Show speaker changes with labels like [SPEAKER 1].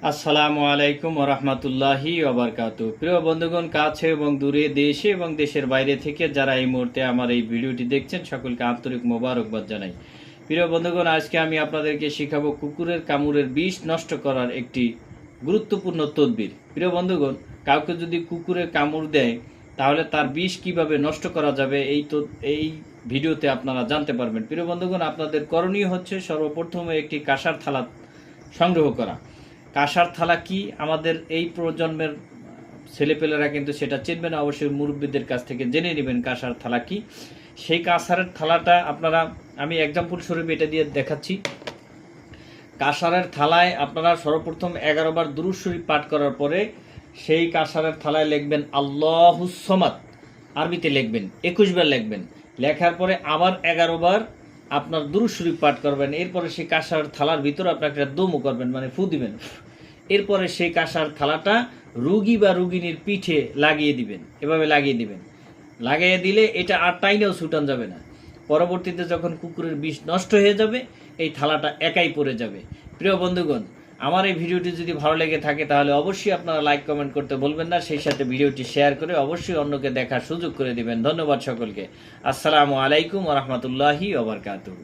[SPEAKER 1] আসসালামু আলাইকুম ওয়া রাহমাতুল্লাহি ওয়া বারাকাতুহু। প্রিয় বন্ধুগণ, কাছে এবং দূরে, দেশে এবং দেশের বাইরে থেকে যারা এই মুহূর্তে আমার এই ভিডিওটি দেখছেন, সকলকে আন্তরিক মোবারকবাদ জানাই। প্রিয় বন্ধুগণ, আজকে আমি আপনাদেরকে শিখাবো কুকুরের কামড়ের বিষ নষ্ট করার একটি গুরুত্বপূর্ণ তদবির। প্রিয় বন্ধুগণ, কাউকে যদি কুকুরের কামড় দেয় তাহলে তার বিষ কিভাবে নষ্ট করা যাবে এই ভিডিওতে আপনারা জানতে পারবেন। প্রিয় বন্ধুগণ, আপনাদের করণীয় হচ্ছে সর্বপ্রথমে একটি কাঁসার থালা সংগ্রহ করা। কাঁসার থালা কি, আমাদের এই প্রজন্মের ছেলেপেলেরা কিন্তু সেটা চিনবে না, অবশ্যই মুরব্বীদের কাছ থেকে জেনে নেবেন কাঁসার থালা কি। সেই কাঁসারের থালাটা আপনারা, আমি এক্সাম্পল স্বরূপ এটা দিয়ে দেখাচ্ছি। কাঁসারের থালায় আপনারা সর্বপ্রথম 11 বার দুরূদ শরীফ পাঠ করার পরে সেই কাঁসারের থালায় লিখবেন আল্লাহুস সামাদ, আরবিতে লিখবেন, 21 বার লিখবেন। লেখার পরে আবার 11 বার আপনার দুরূদ শরীফ পাঠ করবেন। এরপরে সেই কাঁসার থালার ভিতরে আপনার একটা দমও করবেন, মানে ফু দিবেন। এরপরে সেই কাঁসার থালাটা রুগী বা রুগিনীর পিঠে লাগিয়ে দিবেন, এভাবে লাগিয়ে দিবেন। লাগিয়ে দিলে এটা আর টাইনেও ছুটান যাবে না। পরবর্তীতে যখন কুকুরের বিষ নষ্ট হয়ে যাবে, এই থালাটা একাই পড়ে যাবে। প্রিয় বন্ধুগণ, আমার এই ভিডিওটি যদি ভালো লেগে থাকে তাহলে অবশ্যই আপনারা লাইক কমেন্ট করতে বলবেন না, সেই সাথে ভিডিওটি শেয়ার করে অবশ্যই অন্যকে দেখার সুযোগ করে দিবেন। ধন্যবাদ সকলকে। আসসালামু আলাইকুম ওয়া রাহমাতুল্লাহি ওয়া বারাকাতুহু।